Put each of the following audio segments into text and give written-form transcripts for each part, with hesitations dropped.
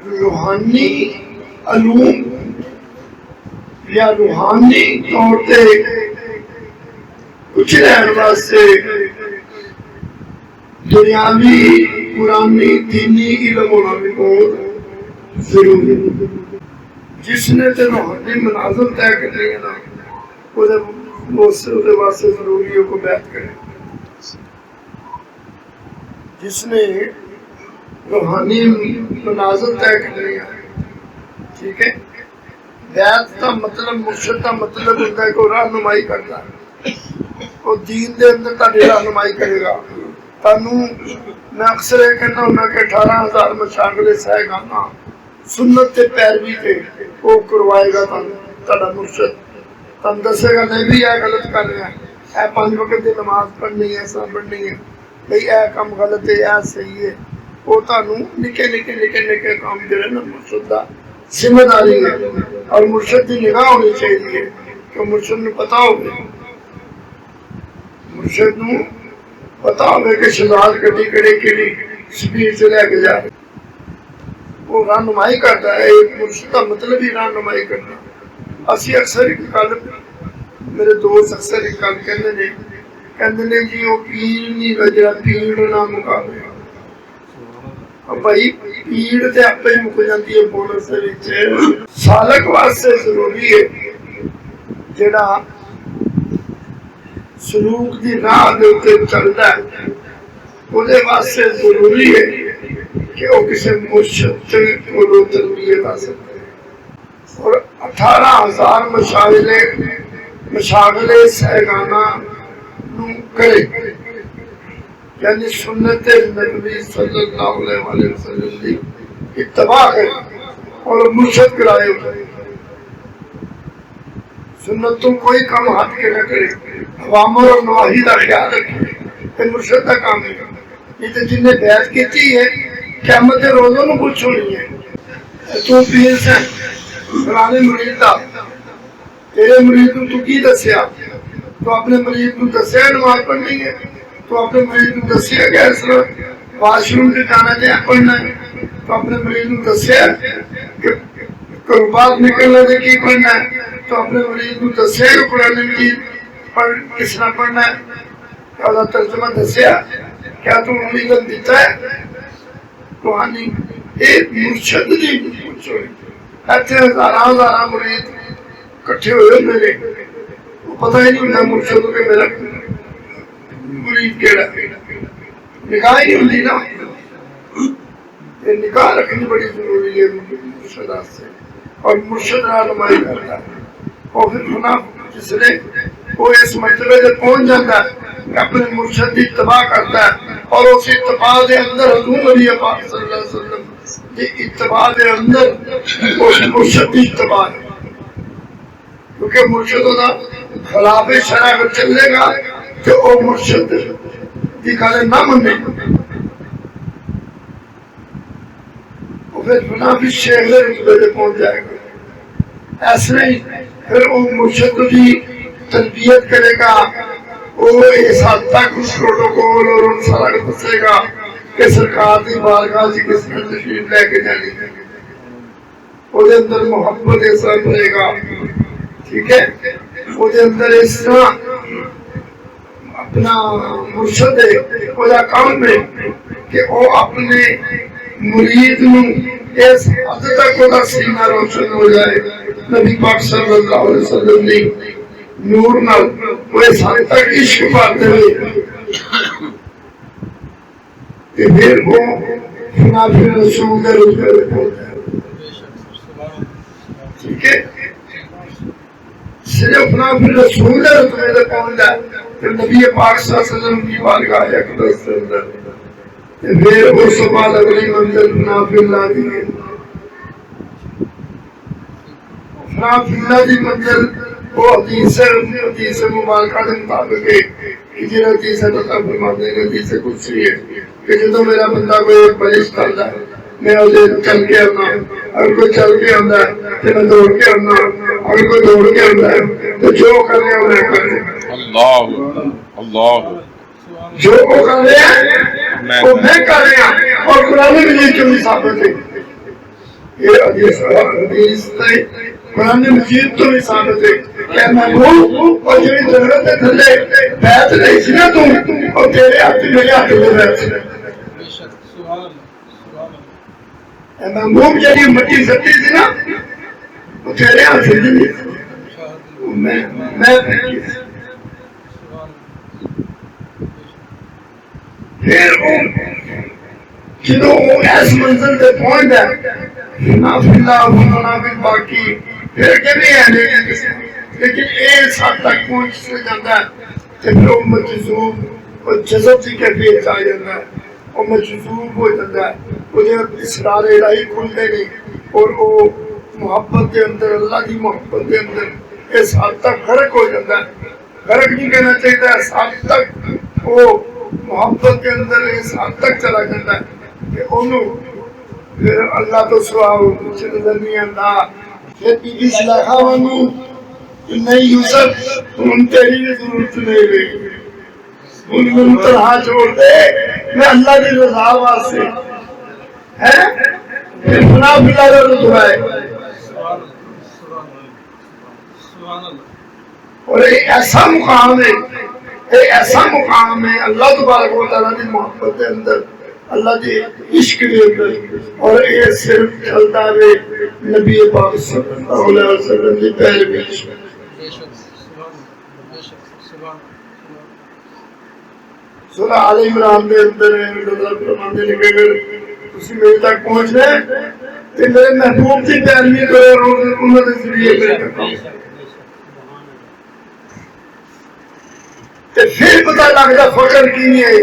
روحانی علوم یا روحانی طور تے کچھ رہن واسطے دنیاوی قرآنی دینی علم ہونا بھی بہت ضروری ہے۔ جس نے تے روحانی منازل طے کرنی ہے نا وہ واسطے ضروری ہے کو بیعت کرے۔ جس نے روحانی منازل طے کرنی ہے، ٹھیک ہے، بیعت کا مطلب مرشد کا مطلب ہوتا ہے کہ وہ رہنمائی کرتا ہے، وہ دین دے اندر تاری رہنمائی کرے گا۔ تانوں میں اکثر یہ کہنا ہونا کہ 18,000 مشاغل سہگانا سنت تے پیروی تے وہ کروائے گا تہاڈا مرشد، تم دسے گا نہیں بھی یہ غلط کر رہا ہے، اے 5 وقت کی نماز پڑھنی ہے، ایسا پڑھنی ہے، بھئی اے کام غلط ہے، اے صحیح ہے۔ وہ تانوں نکے نکے کام جڑے نا مرشد دا ذمہ داری ہے، اور مرشد کی نگاہ ہونی چاہیے کہ مرشد نو پتا ہوگی، مرشد نو پتا ہوگا کہ شہزاد گڈی کیڑی سپیڈ سے لے کے جا رہے، وہ رہنمائی کرتا ہے۔ مرشد کا مطلب ہی رہنمائی کرنا۔ اسی اکثر ایک گل، میرے دوست اکثر ایک گل کہندے نے جی وہ پیر نہیں وجہ پیڑ نہ مقابلے، بھائی پیڑ تے آپ ہی مک جاتی ہے بولس دے وچ۔ سالک واسطے ضروری ہے جڑا سلوک دی راہ دے اوتے چلدا ہے، وہ واسطے ضروری ہے کہ وہ کسی مرشد کو تربیت حاصل کرے۔ اور 18,000 مشاغل سہگانا نو کرے، یعنی سنت نبی صلی اللہ علیہ وسلم کی اتباع کرے اور مرشد کرائے ہوئے۔ سنت تو کوئی کم ہاتھ کے نہ کرے، اوامر اور نواہی کا خیال رکھے، یہ مرشد کا کام ہے۔ یہ تو جن نے بیعت کی ہے قیامت روزوں میں کچھ ہونی ہے۔ تو پیر سے فلانے مرید دا تیرے مرید کو تو کی دسیا، تو اپنے مرید کو دسیا نماز پڑھنی ہے، تو اپنے مرید کو دسیا کہ اس واش روم سے جانا چاہیے پڑھنا ہے، تو اپنے مرید کو دسیا کہ قربات نکلنے سے کی پڑھنا ہے، تو اپنے مریض کو دسیا کہ قرآن مجید کس طرح پڑھنا ہے، کیا اس کا ترجمہ دسیا، کیا تم امید دیتا ہے روحانی ایک مرشد جی پوچھو۔ ایسے ہزارہ مرید کٹھے ہوئے میرے، وہ پتہ ہی نہیں ہوتا مرشد کہ میرا مرید کیڑا، نگاہ ہی ہوتی نا۔ یہ نگاہ رکھنی بڑی ضروری ہے مرشد سے، اور مرشد رہنمائی کرتا ہے۔ اور پھر فنا جس نے وہ اس مرتبے سے پہنچ جاتا ہے کہ اپنے مرشد کی اتباع کرتا ہے، اور اس اتباع کے اندر حضور نبی پاک صلی اللہ علیہ وسلم کی اتباع کے اندر اس مرشد کی اتباع ہے، کیونکہ مرشد کا خلاف شرع اگر چلے گا تو وہ مرشد کی گل نہ منے۔ اور پھر فنا بھی شیخ کے رتبے سے پہنچ جائے گا۔ ایسے ہی پھر وہ مرشد کی تربیت کرے گا، وہ اس حد تک اس پروٹوکول اور ان سارا دسے گا کہ سرکار کی بارگاہ سے کس نے تشریف لے کے جانی ہے، وہ اندر محبت ایسا رہے گا، ٹھیک ہے، وہ اندر اس طرح اپنا مرشد ہے وہ کام ہے کہ وہ اپنے مرید نو اس حد تک وہ سینہ روشن ہو جائے نبی پاک صلی اللہ علیہ وسلم نے نور نال وہ اس حد تک عشق پاتے ہوئے کہ پھر وہ منافع رسول کے رتبے پہ پہنچ جائے، ٹھیک ہے، صرف منافع رسول کے رتبے پہ پہنچ جائے پھر نبی پاک صلی اللہ علیہ وسلم کی بارگاہ اقدس کے اندر، پھر اس کے بعد اگلی منزل منافع اللہ کی ہے۔ منافع اللہ کی منزل وہ حدیث مبارکہ کے مطابق ہے کہ جن حدیث اللہ فرماتے ہیں، حدیث قدسی ہے کہ جدو میرا بندہ کوئی ایک بلش کرتا ہے میں اسے چل کے آنا، اگر کوئی چل کے آتا ہے تو میں دوڑ کے آنا، اگر کوئی دوڑ کے آتا ہے تو جو کر رہے ہیں میں کر رہے ہیں، اللہ جو وہ کر رہے ہیں وہ میں کر رہے ہیں، اور قرآن مجید کی ثابت ہے یہ حدیث ہے قرآن مجید تو بھی ثابت ہے کہ محبوب اور جڑی ضرورت ہے تھلے بیعت نہیں سی نا تم اور تیرے ہاتھ میرے ہاتھ میں بیعت سی اے محبوب جڑی مٹی سٹی سی نا وہ تیرے ہاتھ سے نہیں میں پھینکی سی پھر جنہوں اس منزل سے پہنچ جائے نافلہ منافل باقی پھر کہ نہیں ہے نہیں لیکن اس حد تک پہنچ سے جاتا ہے کہ پھر وہ مجذوب اور جذب کی کیفیت آ جاتا ہے اور مجذوب ہو جاتا ہے مجھے اسرار الہی کھلتے نہیں اور وہ محبت کے اندر اللہ کی محبت کے اندر اس حد تک غرق ہو جاتا ہے غرق نہیں کہنا چاہیے اس حد تک وہ محبت کے اندر اس حد تک چلا جاتا ہے کہ انہوں پھر اللہ تو سواؤ کچھ نظر نہیں آتا یہ تیجی سلاخہ وانو نہیں یوسف ان تیری بھی ضرورت نہیں رہی ان میں تنہا چھوڑ دے میں اللہ کی رضا واسطے ہے پھر گناہ بلا رہا تو دعائے اور ایک ایسا مقام ہے ایک ایسا مقام ہے اللہ تبارک و تعالیٰ کی محبت کے اندر اللہ کے عشق کے اندر اور یہ صرف چلتا ہے نبی پاک صلی اللہ علیہ وسلم کی پیروی سورہ آل عمران کے اندر ہے اللہ فرماتے ہیں کہ اگر تسی میرے تک پہنچ رہے تو میرے محبوب کی پیروی کرو اور انہوں نے ذریعے میرے تک پہنچ پھر پتہ لگتا فخر کی ہے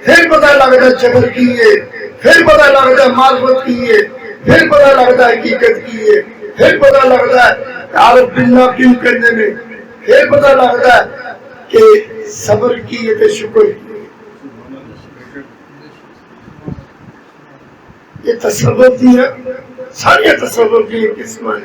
پھر پتہ لگتا جبر کی ہے پھر پتہ لگتا معرفت کی ہے پھر پتہ لگتا حقیقت کی ہے پھر پتہ لگتا ہے عارف باللہ کیوں کرنے میں پھر پتہ لگتا ہے کہ صبر کی ہے تو شکر کی ہے یہ تصور کی ہے ساری تصور کی قسمیں